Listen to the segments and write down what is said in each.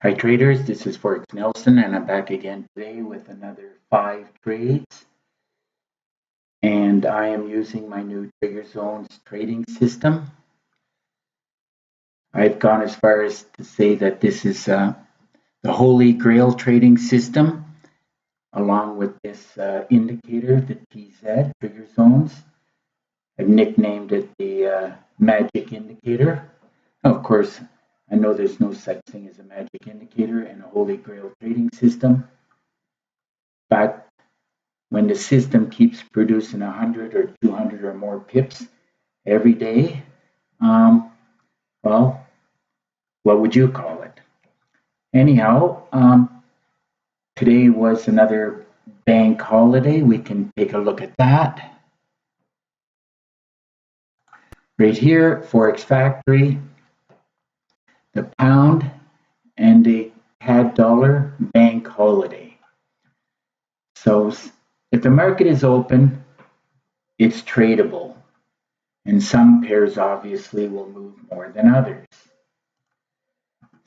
Hi traders, this is Forex Nelson and I'm back again today with another 5 trades, and I am using my new Trigger Zones trading system. I've gone as far as to say that this is the Holy Grail trading system along with this indicator, the TZ, Trigger Zones. I've nicknamed it the Magic Indicator. Of course, I know there's no such thing as a magic indicator in a Holy Grail trading system, but when the system keeps producing 100 or 200 or more pips every day, well, what would you call it? Anyhow, today was another bank holiday. We can take a look at that. Right here, Forex Factory, the pound and the CAD dollar bank holiday. So if the market is open, it's tradable. And some pairs obviously will move more than others.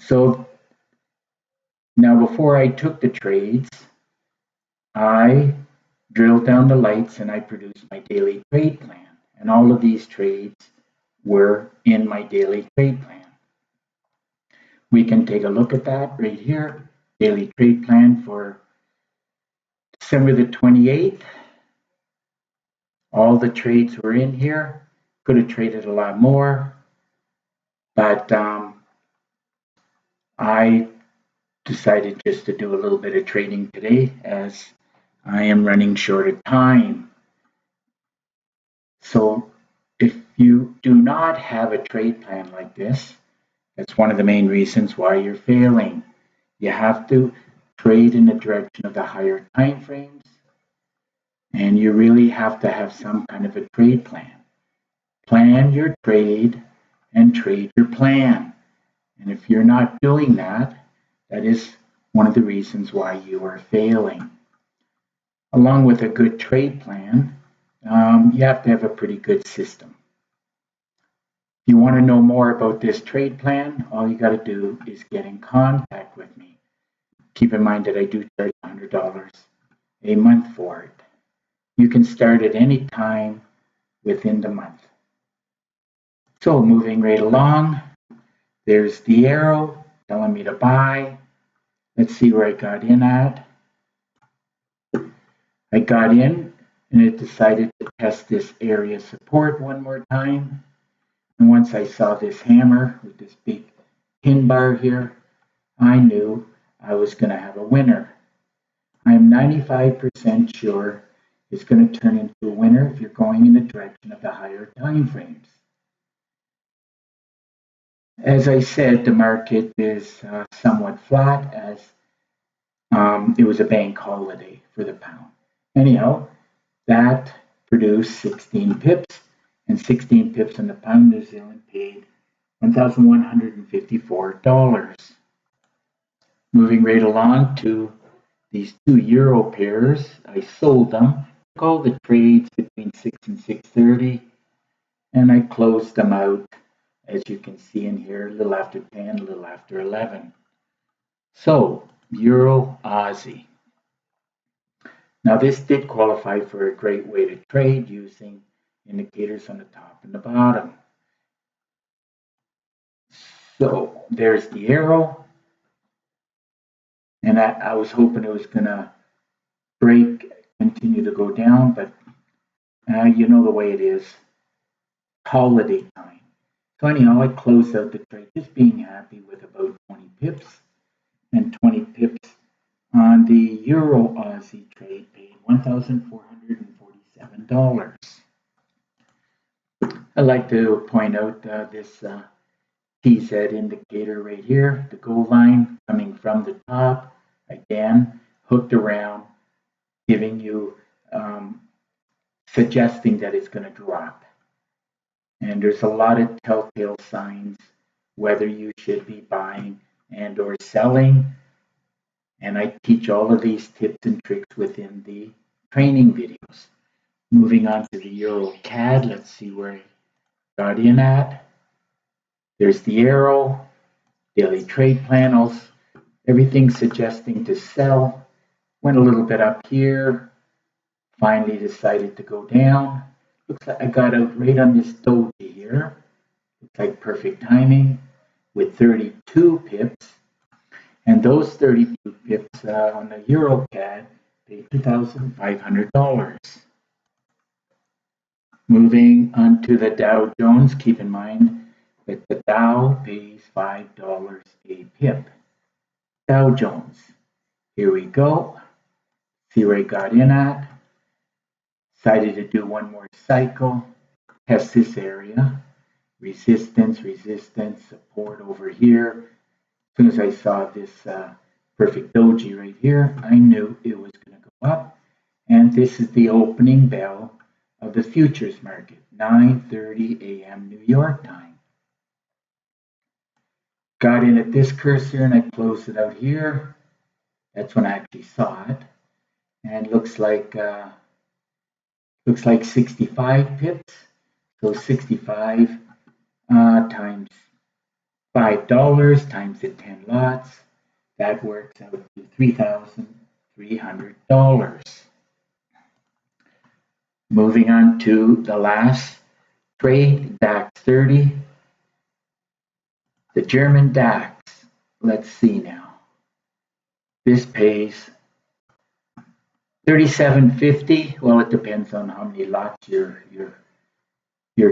So now before I took the trades, I drilled down the lights and I produced my daily trade plan. And all of these trades were in my daily trade plan. We can take a look at that right here. Daily trade plan for December the 28th. All the trades were in here. Could have traded a lot more, but I decided just to do a little bit of trading today as I am running short of time. So if you do not have a trade plan like this, that's one of the main reasons why you're failing. You have to trade in the direction of the higher time frames, and you really have to have some kind of a trade plan. Plan your trade and trade your plan. And if you're not doing that, that is one of the reasons why you are failing. Along with a good trade plan, you have to have a pretty good system. If you want to know more about this trade plan, all you got to do is get in contact with me. Keep in mind that I do charge $100 a month for it. You can start at any time within the month. So moving right along, there's the arrow telling me to buy. Let's see where I got in at. I got in and it decided to test this area support one more time. And once I saw this hammer with this big pin bar here, I knew I was going to have a winner. I'm 95% sure it's going to turn into a winner if you're going in the direction of the higher time frames. As I said, the market is somewhat flat as it was a bank holiday for the pound. Anyhow, that produced 16 pips, and 16 pips on the pound New Zealand paid $1,154. Moving right along to these 2 euro pairs, I sold them, took all the trades between 6 and 6:30, and I closed them out, as you can see in here, a little after 10, a little after 11. So, Euro Aussie. Now this did qualify for a great way to trade using indicators on the top and the bottom. So there's the arrow, and I was hoping it was going to break, continue to go down, but you know the way it is, holiday time. So anyhow, I closed out the trade, just being happy with about 20 pips, and 20 pips on the Euro Aussie trade paid $1,447. I'd like to point out this TZ indicator right here, the gold line coming from the top, again, hooked around, giving you, suggesting that it's going to drop. And there's a lot of telltale signs whether you should be buying and or selling. And I teach all of these tips and tricks within the training videos. Moving on to the Euro CAD, let's see where I got in at. There's the arrow, daily trade plan, Everything's suggesting to sell. Went a little bit up here. Finally decided to go down. Looks like I got out right on this doji here. Looks like perfect timing with 32 pips. And those 32 pips on the EuroCAD paid $2,500. Moving on to the Dow Jones, keep in mind that the Dow pays $5 a pip. Dow Jones. Here we go. See where I got in at. Decided to do one more cycle. Test this area. Resistance, resistance, support over here. As soon as I saw this perfect doji right here, I knew it was going to go up. And this is the opening bell of the futures market, 9:30 a.m. New York time. Got in at this cursor and I closed it out here. That's when I actually saw it. And looks like 65 pips. So 65 times $5 times the 10 lots. That works out to $3,300. Moving on to the last trade, DAX 30. The German DAX. Let's see now. This pays 37.50. Well, it depends on how many lots you're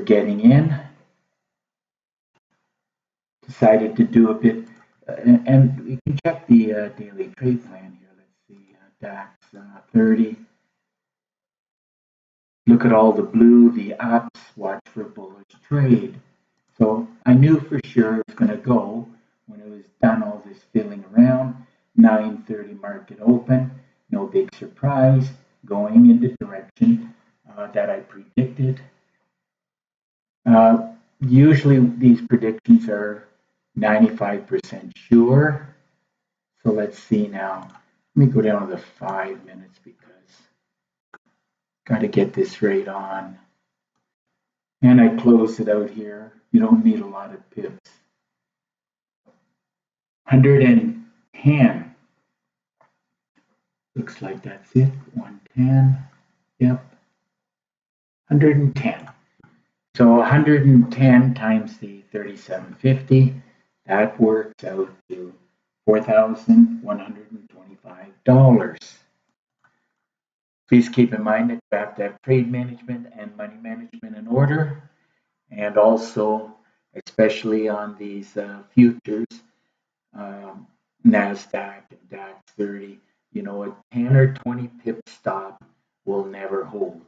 getting in. Decided to do a bit, and we can check the daily trade plan here. Let's see, DAX 30. Look at all the blue, the ups, watch for bullish trade. So I knew for sure it was going to go when it was done all this filling around. 9:30 market open, no big surprise, going in the direction that I predicted. Usually these predictions are 95% sure. So let's see now. Let me go down to the 5 minutes because got to get this right on. And I close it out here. You don't need a lot of pips. 110. Looks like that's it. 110. Yep. 110. So 110 times the 37.50. That works out to $4,125. Please keep in mind that you have to have trade management and money management in order, and also, especially on these futures, NASDAQ and DAX 30, a 10 or 20 pip stop will never hold.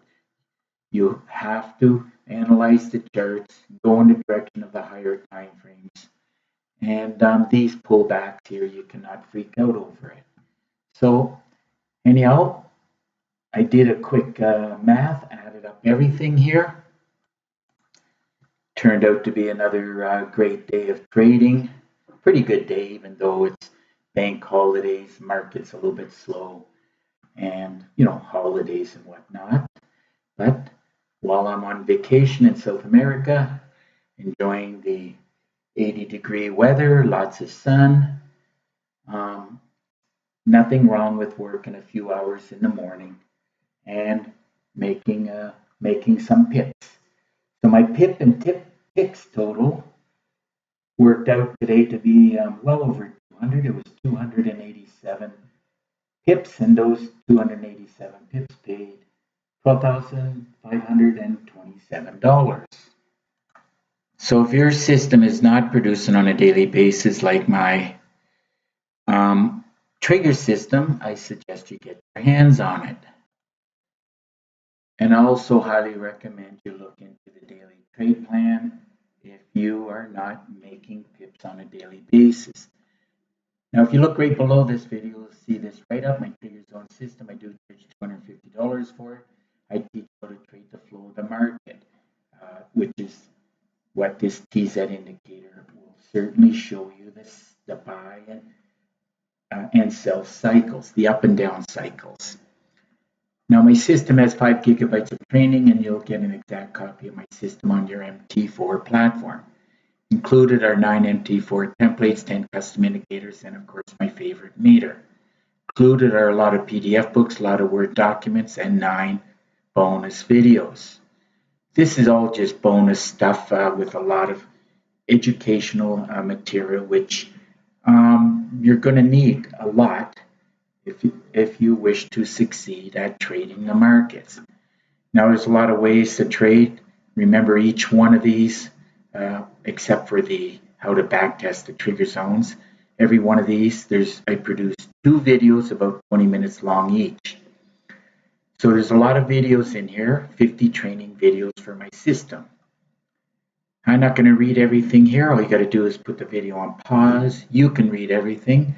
You have to analyze the charts, go in the direction of the higher time frames, and these pullbacks here, you cannot freak out over it. So anyhow, I did a quick math, added up everything here. Turned out to be another great day of trading. Pretty good day, even though it's bank holidays, market's a little bit slow, and holidays and whatnot. But while I'm on vacation in South America, enjoying the 80-degree weather, lots of sun, nothing wrong with working a few hours in the morning and making some pips. So my pip and picks total worked out today to be well over 200. It was 287 pips, and those 287 pips paid $12,527. So if your system is not producing on a daily basis like my trigger system, I suggest you get your hands on it. And I also highly recommend you look into the daily trade plan if you are not making pips on a daily basis. Now, if you look right below this video, you'll see this right up my trigger zone system. I do charge $250 for it. I teach how to trade the flow of the market, which is what this TZ indicator will certainly show you, the buy and sell cycles, the up and down cycles. Now, my system has 5 gigabytes of training, and you'll get an exact copy of my system on your MT4 platform. Included are 9 MT4 templates, 10 custom indicators, and of course my favorite meter. Included are a lot of PDF books, a lot of Word documents, and 9 bonus videos. This is all just bonus stuff with a lot of educational material, which you're going to need a lot if you wish to succeed at trading the markets. Now, there's a lot of ways to trade. Remember, each one of these, except for the how to backtest the trigger zones, every one of these, I produced 2 videos about 20 minutes long each. So there's a lot of videos in here, 50 training videos for my system. I'm not going to read everything here. All you got to do is put the video on pause. You can read everything.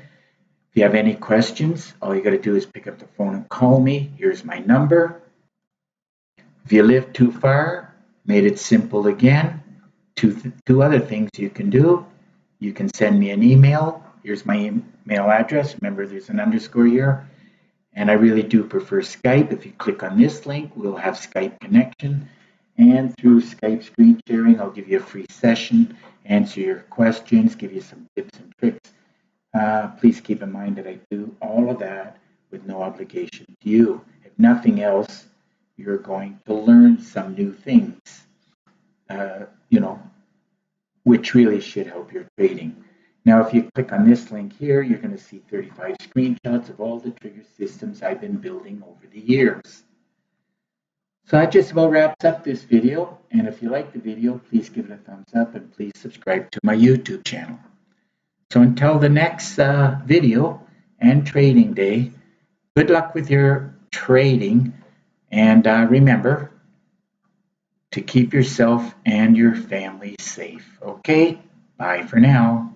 If you have any questions, all you got to do is pick up the phone and call me. Here's my number. If you live too far, made it simple again. Two other things you can do. You can send me an email. Here's my email address. Remember, there's an underscore here. And I really do prefer Skype. If you click on this link, we'll have Skype connection. And through Skype screen sharing, I'll give you a free session, answer your questions, give you some tips and tricks. Please keep in mind that I do all of that with no obligation to you. If nothing else, you're going to learn some new things, which really should help your trading. Now, if you click on this link here, you're going to see 35 screenshots of all the trigger systems I've been building over the years. So that just about wraps up this video. And if you like the video, please give it a thumbs up and please subscribe to my YouTube channel. So until the next video and trading day, good luck with your trading. And remember to keep yourself and your family safe. Okay? Bye for now.